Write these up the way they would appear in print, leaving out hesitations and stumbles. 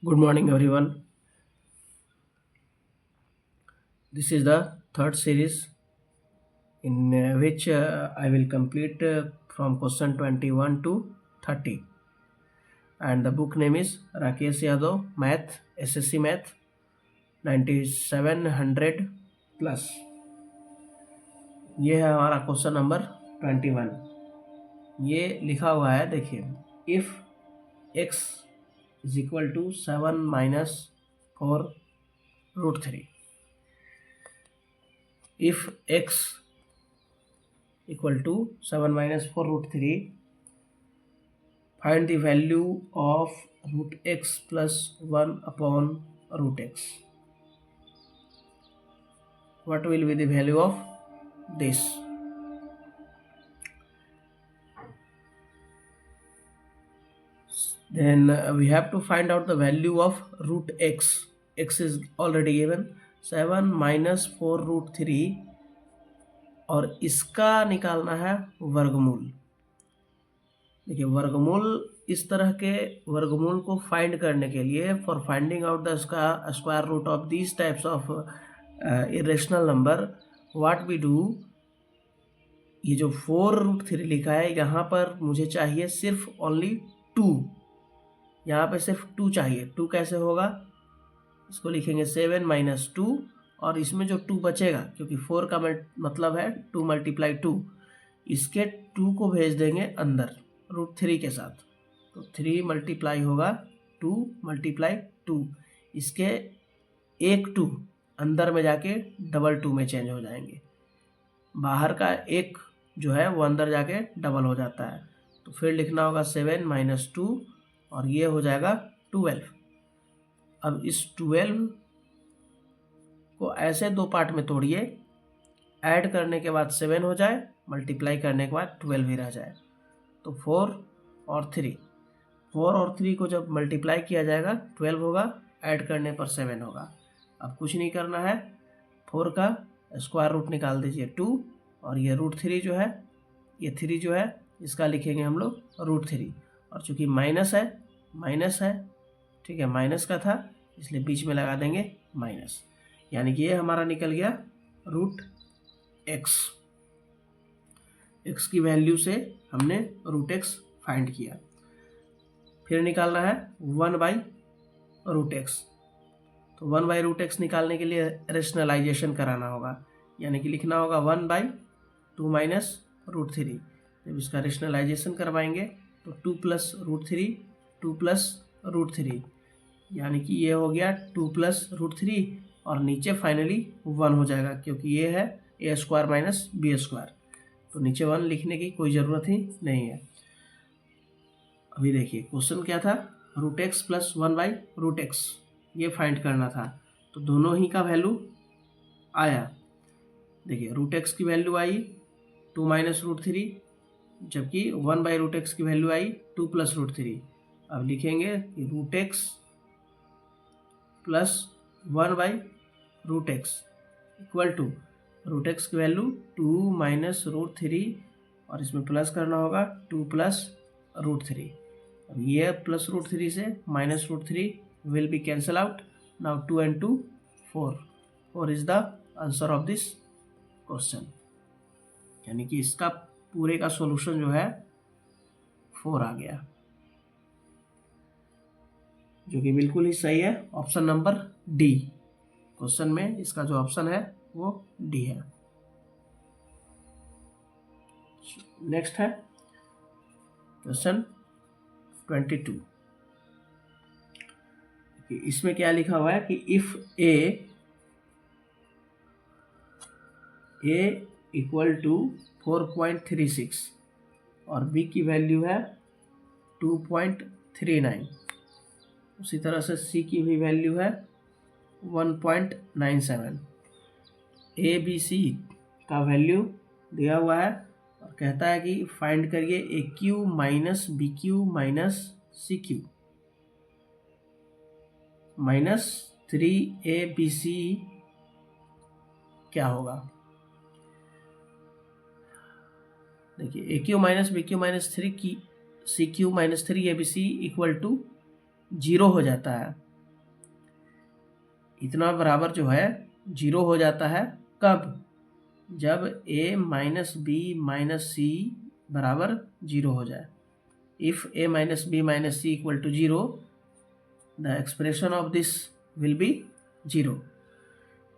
Good morning, everyone. This is the third series in which I will complete from question 21 to 30. And the book name is Rakesh Yadav Math, SSC Math 9700 plus. ये है हमारा question number 21। ये लिखा हुआ है, देखिए, if x is equal to 7 minus 4√3, if x equal to 7 minus 4√3, find the value of root x plus 1 upon root x. What will be the value of this? Then we have to find out the value of root x. X is already given 7 minus 4√3 और इसका निकालना है वर्गमूल। देखिए, वर्गमूल, इस तरह के वर्गमूल को फाइंड करने के लिए, for finding out the square root of these types of irrational number, what we do, ये जो 4√3 लिखा है, यहाँ पर मुझे चाहिए सिर्फ ओनली 2। यहाँ पे सिर्फ 2 चाहिए। 2 कैसे होगा? इसको लिखेंगे 7 माइनस 2 और इसमें जो 2 बचेगा, क्योंकि 4 का मतलब है 2 मल्टीप्लाई 2, इसके 2 को भेज देंगे अंदर √3 के साथ। तो 3 मल्टीप्लाई होगा 2 मल्टीप्लाई 2, इसके एक 2 अंदर में जाके डबल 2 में चेंज हो जाएंगे। बाहर का एक जो है वो अंदर जाके डबल हो जाता है। तो फिर लिखना होगा 7 माइनस 2 और ये हो जाएगा 12। अब इस 12 को ऐसे दो पार्ट में तोड़िए, ऐड करने के बाद 7 हो जाए, मल्टीप्लाई करने के बाद 12 ही रह जाए। तो 4 और 3 को जब मल्टीप्लाई किया जाएगा 12 होगा, ऐड करने पर 7 होगा। अब कुछ नहीं करना है, 4 का स्क्वायर रूट निकाल दीजिए 2, और ये √3 जो है, ये 3 जो है, इसका लिखेंगे हम लोग √3। और चूंकि माइनस है, ठीक है, माइनस का था इसलिए बीच में लगा देंगे माइनस, यानी कि ये हमारा निकल गया √x। x की वैल्यू से हमने √x फाइंड किया। फिर निकालना है 1/√x। तो 1/√x निकालने के लिए रेशनलाइजेशन कराना होगा, यानी कि लिखना होगा 1/2 माइनस √3। जब इसका रेशनलाइजेशन करवाएंगे तो 2 प्लस √3, 2 प्लस √3, यानी कि ये हो गया 2 प्लस √3 और नीचे फाइनली 1 हो जाएगा, क्योंकि ये है a² माइनस b²। तो नीचे 1 लिखने की कोई ज़रूरत ही नहीं है। अभी देखिए क्वेश्चन क्या था, √x प्लस 1/√x, ये फाइंड करना था। तो दोनों ही का वैल्यू आया। देखिए √x की वैल्यू आई 2 माइनस √3, जबकि 1/√x की वैल्यू आई 2 प्लस √3। अब लिखेंगे कि √x plus 1/√x equal to √x की वैल्यू 2 माइनस √3 और इसमें प्लस करना होगा 2 प्लस √3। अब ये प्लस √3 से minus √3 will be cancel out. Now 2 and 2 4। 4 is the answer of this question, यानी कि इसका पूरे का सॉल्यूशन जो है 4 आ गया, जो कि बिल्कुल ही सही है। ऑप्शन नंबर डी, क्वेश्चन में इसका जो ऑप्शन है वो डी है। नेक्स्ट है क्वेश्चन 22। इसमें क्या लिखा हुआ है कि इफ ए इक्वल टू 4.36 और बी की वैल्यू है 2.39, उसी तरह से सी की भी वैल्यू है 1.97। ए बी सी का वैल्यू दिया हुआ है और कहता है कि फाइंड करिए a cube minus b cube minus c cube minus 3ABC क्या होगा। देखिए a cube minus b cube minus 3 की c cube minus 3ABC equal to 0 हो जाता है। इतना बराबर जो है 0 हो जाता है कब? जब a minus B minus C बराबर 0 हो जाए। If a minus B minus C equal to 0, the expression of this will be 0।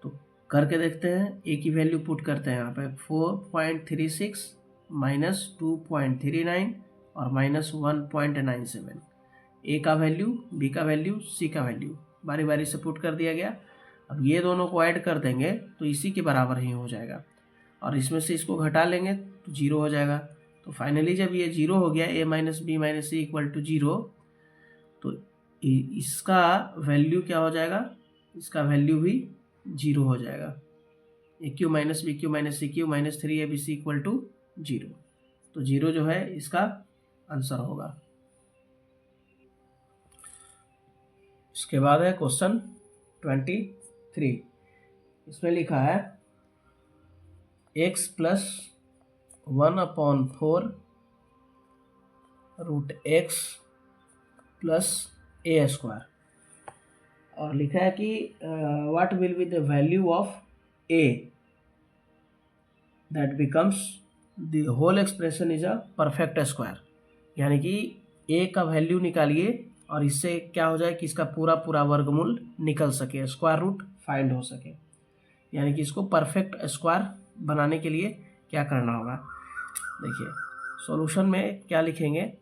तो करके देखते हैं, a की वैल्यू पुट करते हैं यहाँ पे 4.36 माइनस 2.39 और माइनस 1.97। ए का वैल्यू, बी का वैल्यू, सी का वैल्यू बारी बारी से पुट कर दिया गया। अब ये दोनों को ऐड कर देंगे तो इसी के बराबर ही हो जाएगा, और इसमें से इसको घटा लेंगे तो 0 हो जाएगा। तो फाइनली जब ये 0 हो गया, a minus B minus C equal to 0, तो इसका वैल्यू क्या हो जाएगा? इसका वैल्यू भी 0 हो जाएगा। A cube minus b cube minus c cube minus 3abc equal to 0। तो 0 जो है इसका आंसर होगा। इसके बाद है क्वेश्चन 23। इसमें लिखा है x plus 1/4 root x plus a square, और लिखा है कि what will be the value of a that becomes the whole expression is a perfect square. यानी कि a का वैल्यू निकालिए और इससे क्या हो जाए कि इसका पूरा पूरा वर्गमूल निकल सके, स्क्वायर रूट फाइंड हो सके। यानी कि इसको परफेक्ट स्क्वायर बनाने के लिए क्या करना होगा? देखिए सॉल्यूशन में क्या लिखेंगे,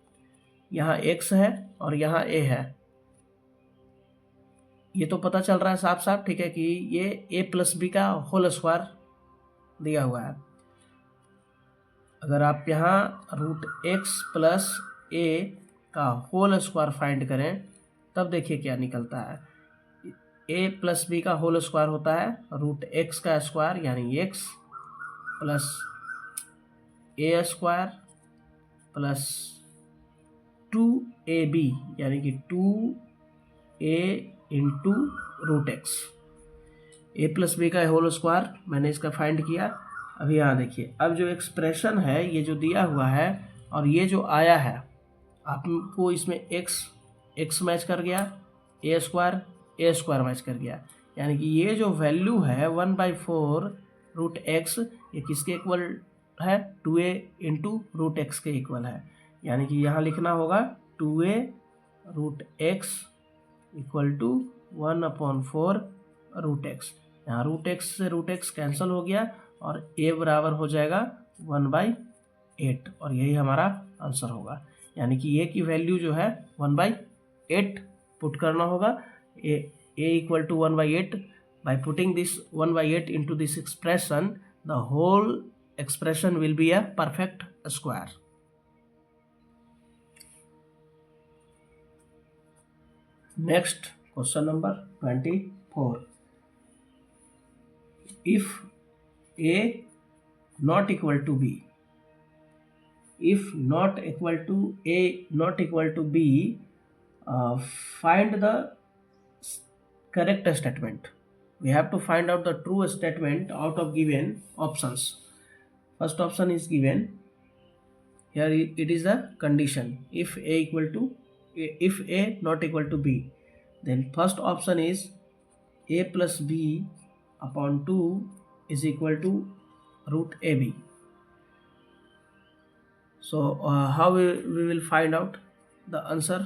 यहाँ x है और यहाँ a है। ये तो पता चल रहा है साफ साफ, ठीक है, कि ये a प्लस बी का होल स्क्वायर दिया हुआ है। अगर आप यहाँ रूट एक्स प्लस a का होल स्क्वायर फाइंड करें तब देखिए क्या निकलता है। a प्लस बी का होल स्क्वायर होता है रूट एक्स का स्क्वायर, यानी x plus a square plus 2ab, यानी कि 2a इंटू रूट एक्स। ए प्लस बी का होल स्क्वायर मैंने इसका फाइंड किया। अभी यहाँ देखिए, अब जो एक्सप्रेशन है ये जो दिया हुआ है और ये जो आया है, आपको इसमें x मैच कर गया, a स्क्वायर मैच कर गया। यानी कि ये जो वैल्यू है 1/4 रूट एक्स, ये किसके इक्वल है? 2a इंटू रूट एक्स के इक्वल है। यानी कि यहाँ लिखना होगा 2a root x equal to 1/4 root x. यहाँ रूट एक्स से रूट एक्स कैंसिल हो गया और a बराबर हो जाएगा 1/8, और यही हमारा आंसर होगा। यानी कि a की वैल्यू जो है 1/8 पुट करना होगा। a equal to 1/8। By putting this 1/8 into this expression, the whole expression will be a perfect square. Next, question number 24. If a not equal to b, if not equal to a not equal to b, find the correct statement. We have to find out the true statement out of given options. First option is given. Here it is the condition. If a not equal to b, then first option is a plus b upon 2 is equal to root ab. So how we will find out the answer?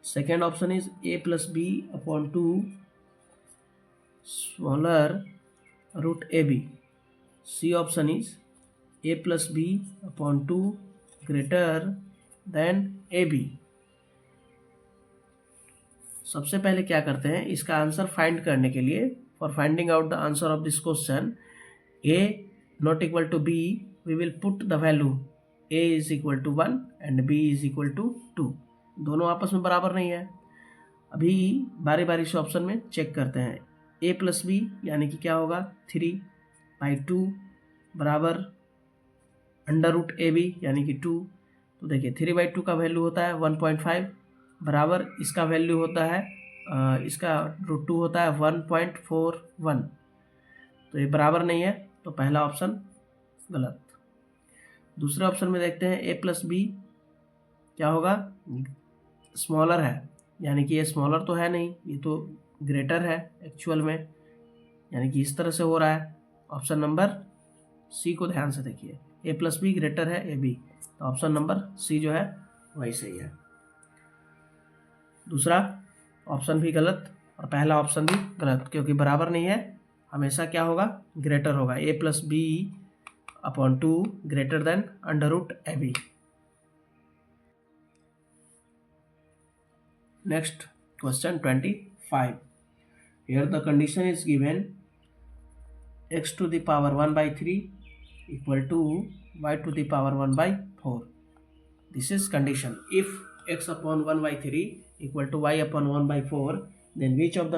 Second option is a plus b upon 2 smaller root ab. C option is a plus b upon 2 greater than ab. सबसे पहले क्या करते हैं, इसका answer find करने के लिए, for finding out the answer of this question, a not equal to b, we will put the value a is equal to 1 and b is equal to 2. दोनों आपस में बराबर नहीं है। अभी बारी बारी से ऑप्शन में चेक करते हैं। a प्लस बी यानी कि क्या होगा, 3/2 बराबर अंडर रूट ए बी यानी कि 2। तो देखिए 3/2 का वैल्यू होता है 1.5 बराबर इसका वैल्यू होता है इसका रूट 2 होता है 1.41। तो ये बराबर नहीं है, तो पहला ऑप्शन गलत। दूसरे ऑप्शन में देखते हैं, a प्लस बी क्या होगा, स्मॉलर है, यानी कि ये स्मॉलर तो है नहीं, ये तो ग्रेटर है एक्चुअल में, यानी कि इस तरह से हो रहा है। ऑप्शन नंबर सी को ध्यान से देखिए, ए प्लस बी ग्रेटर है ए बी, तो ऑप्शन नंबर सी जो है वही सही है। दूसरा ऑप्शन भी गलत और पहला ऑप्शन भी गलत, क्योंकि बराबर नहीं है, हमेशा क्या होगा, ग्रेटर होगा। A plus b upon 2 greater than under root a b. Next question 25। Here the condition is given x to the power 1/3 equal to y to the power 1/4. This is condition. If x upon 1/3 equal to y upon 1/4, then which of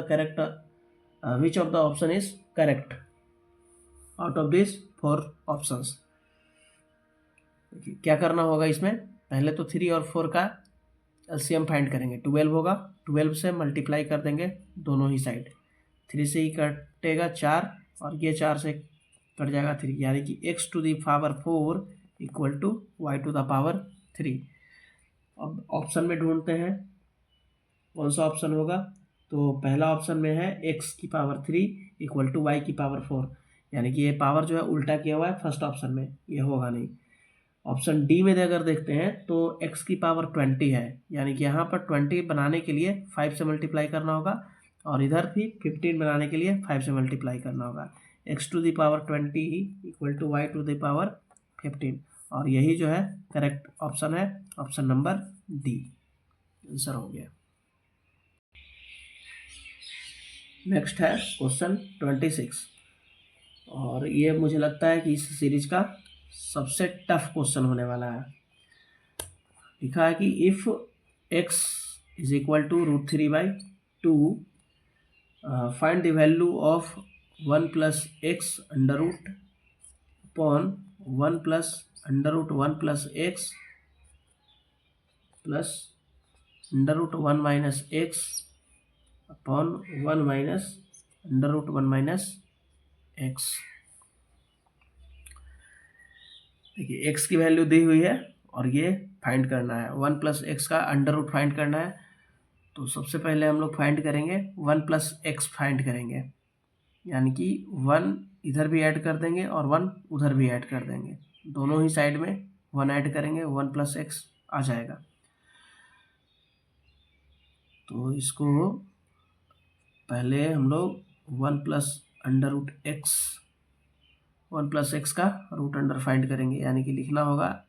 the option is correct out of these 4 options? क्या करना होगा इसमें, पहले तो 3 और 4 का LCM find करेंगे। 12 होगा, 12 से मल्टीप्लाई कर देंगे दोनों ही साइड। 3 से ही कटेगा 4 और ये 4 से कट जाएगा 3, यानी कि x to the power 4 equal to y to the power 3। अब ऑप्शन में ढूंढते हैं कौन सा ऑप्शन होगा, तो पहला ऑप्शन में है x की पावर 3 इक्वल टू y की पावर 4, यानी कि ये पावर जो है उल्टा किया हुआ है फर्स्ट ऑप्शन में, ये होगा नहीं। ऑप्शन डी में अगर देखते हैं तो x की पावर 20 है, यानी कि यहाँ पर 20 बनाने के लिए 5 से मल्टीप्लाई करना होगा और इधर भी 15 बनाने के लिए 5 से मल्टीप्लाई करना होगा। x to the power 20 equal to y to the power 15, और यही जो है करेक्ट ऑप्शन है, ऑप्शन नंबर डी आंसर हो गया। नेक्स्ट है क्वेश्चन 26, और ये मुझे लगता है कि इस सीरीज का सबसे टफ क्वेश्चन होने वाला है। लिखा है कि if x is equal to √3/2 find the value of 1 plus x under root upon 1 plus under root 1 plus x plus under root 1 minus x upon 1 minus under root 1 minus x. देखिए x की वैल्यू दी हुई है और ये find करना है, 1 प्लस एक्स का अंडर रूट फाइंड करना है। तो सबसे पहले हम लोग फाइंड करेंगे 1 प्लस एक्स फाइंड करेंगे, यानी कि 1 इधर भी ऐड कर देंगे और 1 उधर भी ऐड कर देंगे, दोनों ही साइड में 1 ऐड करेंगे, 1 प्लस एक्स आ जाएगा। तो इसको पहले हम लोग 1 plus under root x, 1 plus x का रूट अंडर फाइंड करेंगे, यानी कि लिखना होगा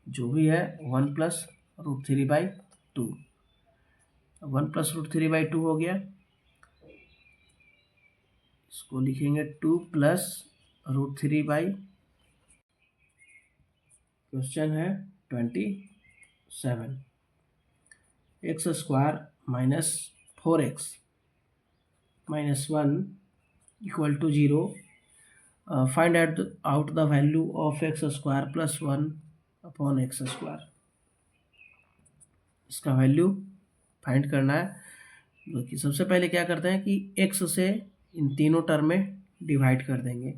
जो भी है 1 प्लस √3/2। 1 प्लस √3/2 हो गया, इसको लिखेंगे 2 प्लस √3/, क्वेश्चन है 27, x square minus 4x minus 1 equal to 0। Find out the value of x square plus 1 upon x square. इसका वैल्यू फाइंड करना है। देखिए सबसे पहले क्या करते हैं कि x से इन तीनों टर्म में डिवाइड कर देंगे,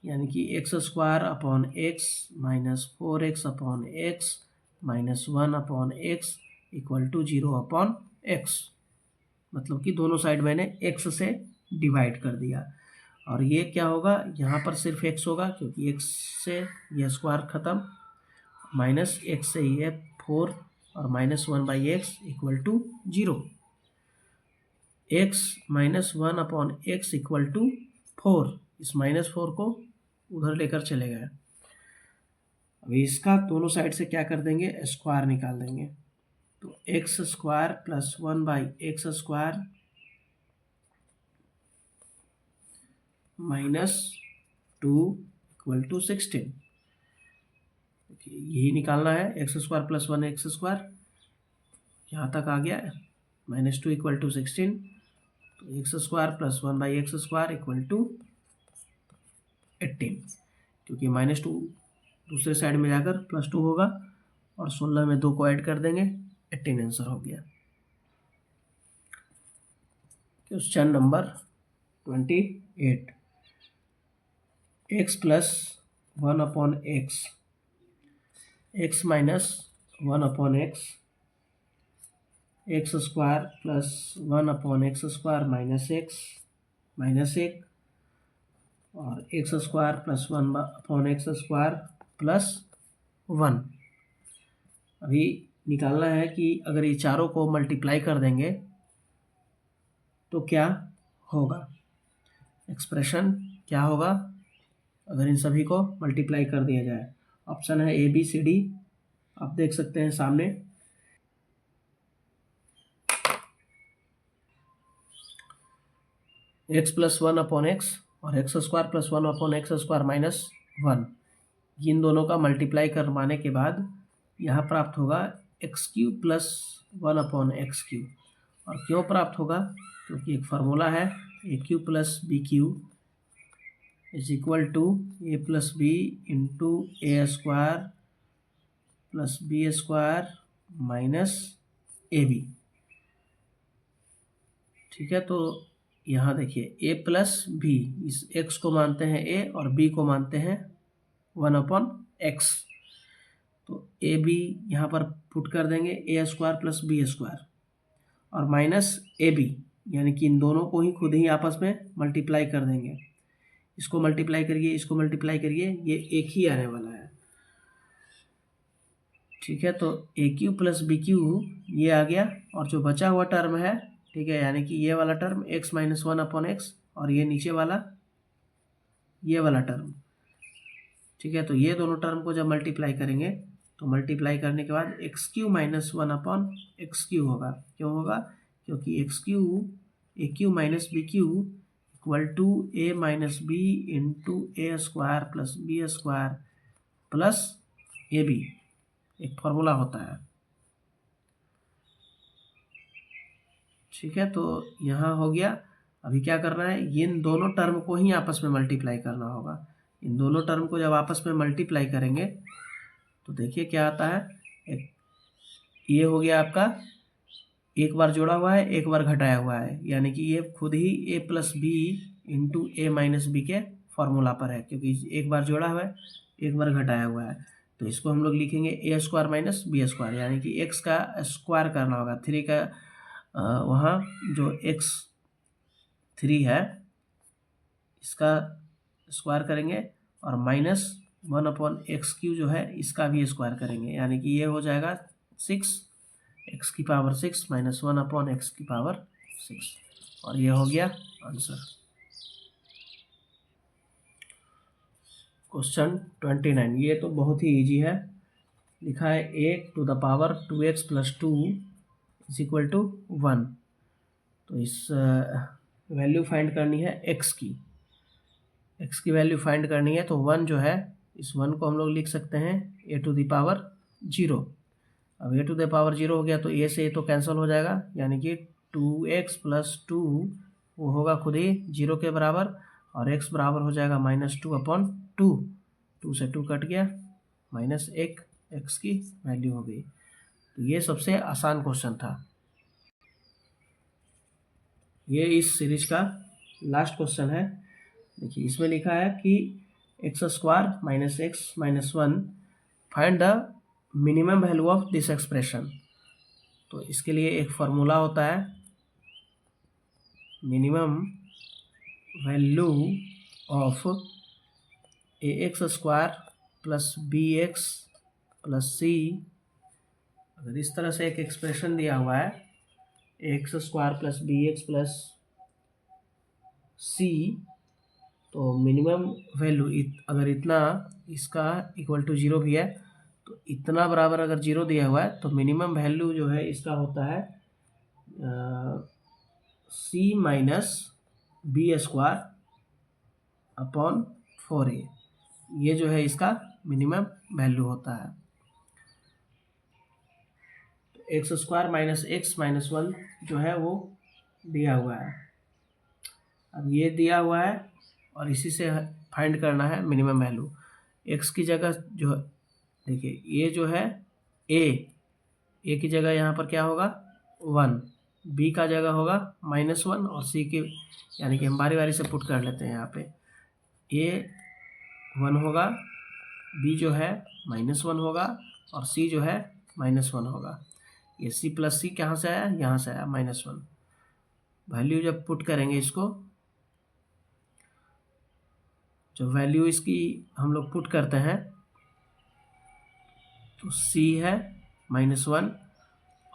यानी कि x square upon x minus 4x upon x minus 1 upon x equal to 0 upon x, मतलब कि दोनों साइड मैंने x से डिवाइड कर दिया। और ये क्या होगा, यहाँ पर सिर्फ x होगा क्योंकि x से यह स्क्वायर खत्म, माइनस x से ये 4 और minus 1/x equal to 0। x minus 1 upon x equal to 4, इस माइनस 4 को उधर लेकर चले गए। अभी इसका दोनों साइड से क्या कर देंगे, स्क्वायर निकाल देंगे। तो x square plus 1/x square minus 2 equal to 16। यही निकालना है, x square plus 1x square यहाँ तक आ गया, माइनस 2 इक्वल टू 16। तो x square plus 1/x square equal to 18, क्योंकि माइनस 2 दूसरे साइड में जाकर प्लस 2 होगा और 16 में 2 को ऐड कर देंगे, 18 आंसर हो गया। Question number 28, x plus 1 upon x, x minus 1 upon x x square plus 1/x² minus 1 और x square plus 1/x² plus 1। अभी निकालना है कि अगर ये चारों को मल्टीप्लाई कर देंगे तो क्या होगा, एक्सप्रेशन क्या होगा अगर इन सभी को मल्टीप्लाई कर दिया जाए। ऑप्शन है ए बी सी डी, आप देख सकते हैं सामने। x प्लस 1/x और x² प्लस 1/x² माइनस 1, इन दोनों का मल्टीप्लाई करवाने के बाद यहाँ प्राप्त होगा x³ प्लस 1/x³ और क्यों प्राप्त होगा, क्योंकि एक फार्मूला है AQ plus BQ is equal to A plus B into A² plus B² minus AB। ठीक है, तो यहाँ देखिए A प्लस बी, इस x को मानते हैं A और B को मानते हैं 1/x, तो ए बी यहाँ पर पुट कर देंगे A² प्लस B² और माइनस ए बी, यानी कि इन दोनों को ही खुद ही आपस में मल्टीप्लाई कर देंगे। इसको मल्टीप्लाई करिए, इसको मल्टीप्लाई करिए, ये एक ही आने वाला है। ठीक है, तो AQ प्लस BQ ये आ गया और जो बचा हुआ टर्म है, ठीक है, यानी कि ये वाला टर्म x माइनस 1/x और ये नीचे वाला ये वाला टर्म। ठीक है, तो ये दोनों टर्म को जब मल्टीप्लाई करेंगे तो मल्टीप्लाई करने के बाद x³ माइनस 1/x³ होगा। क्यों होगा, क्योंकि AQ minus BQ equal to A minus B into A² plus B² plus AB, एक फॉर्मूला होता है। ठीक है, तो यहाँ हो गया। अभी क्या करना है, इन दोनों टर्म को ही आपस में मल्टीप्लाई करना होगा। इन दोनों टर्म को जब आपस में मल्टीप्लाई करेंगे तो देखिए क्या आता है, ये हो गया आपका, एक बार जोड़ा हुआ है एक बार घटाया हुआ है, यानी कि ये खुद ही A plus B into A minus B के फॉर्मूला पर है, क्योंकि एक बार जोड़ा हुआ है एक बार घटाया हुआ है। तो इसको हम लोग लिखेंगे A² माइनस B², यानी कि x का स्क्वायर करना होगा, 3 का वहाँ जो x3 है इसका स्क्वायर करेंगे और माइनस 1/x³ जो है इसका भी स्क्वायर करेंगे, यानी कि ये हो जाएगा 6 x⁻6 माइनस 1/x⁻6 और ये हो गया आंसर। क्वेश्चन 29, ये तो बहुत ही इजी है। लिखा है a⁻2x plus 2 is equal to 1। तो इस वैल्यू फाइंड करनी है x की वैल्यू फाइंड करनी है, तो 1 जो है इस 1 को हम लोग लिख सकते हैं a⁻0। अब a⁻0 हो गया तो a से a तो कैंसिल हो जाएगा, यानी कि 2x प्लस 2 वो होगा खुद ही 0 के बराबर और x बराबर हो जाएगा -2/2। 2 से 2 कट गया, -1 x की वैल्यू हो गई। तो ये सबसे आसान क्वेश्चन था। ये इस सीरीज का लास्ट क्वेश्चन है। देखिए इसमें लिखा है कि x² minus x minus 1 find the minimum value of this expression. तो इसके लिए एक फॉर्मूला होता है, minimum value of ax² plus bx plus c। अगर इस तरह से एक एक्सप्रेशन दिया हुआ है ax² plus bx plus c, तो मिनिमम वैल्यू अगर इतना इसका इक्वल टू 0 भी है तो इतना बराबर अगर 0 दिया हुआ है तो मिनिमम वैल्यू जो है इसका होता है c minus b² upon 4a, ये जो है इसका मिनिमम वैल्यू होता है। x² माइनस x माइनस 1 जो है वो दिया हुआ है। अब ये दिया हुआ है और इसी से फाइंड करना है मिनिमम वैल्यू। x की जगह जो देखिए ये जो है a की जगह यहाँ पर क्या होगा 1, b का जगह होगा -1 और c की, यानी कि हम बारी बारी से पुट कर लेते हैं। यहाँ पे a 1 होगा, b जो है -1 होगा और c जो है -1 होगा। ये सी प्लस सी कहाँ से आया, यहाँ से आया -1। वैल्यू जब पुट करेंगे इसको, जो वैल्यू इसकी हम लोग पुट करते हैं तो सी है -1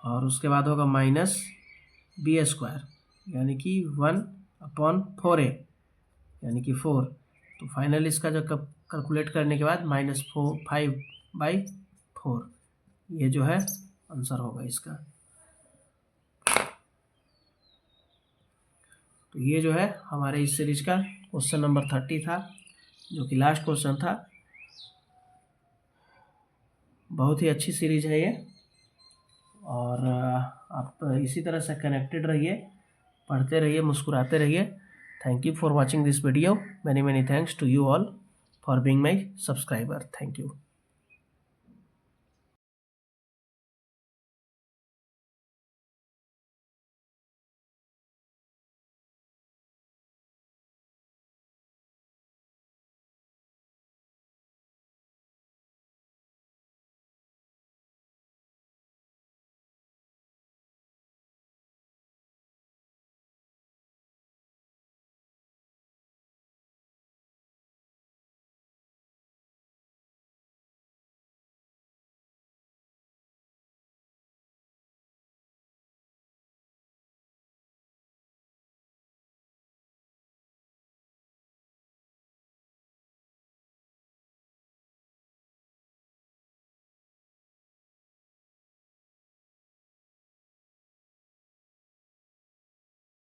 और उसके बाद होगा -b² यानी कि 1/4a यानी कि 4। तो फाइनल इसका जो कैलकुलेट करने के बाद -5/4 ये जो है आंसर होगा इसका। तो ये जो है हमारे इस सीरीज का क्वेश्चन नंबर 30 था, जो कि लास्ट क्वेश्चन था। बहुत ही अच्छी सीरीज है ये, और आप इसी तरह से कनेक्टेड रहिए, पढ़ते रहिए, मुस्कुराते रहिए। Thank you for watching this video. Many many thanks to you all for being my subscriber. Thank you.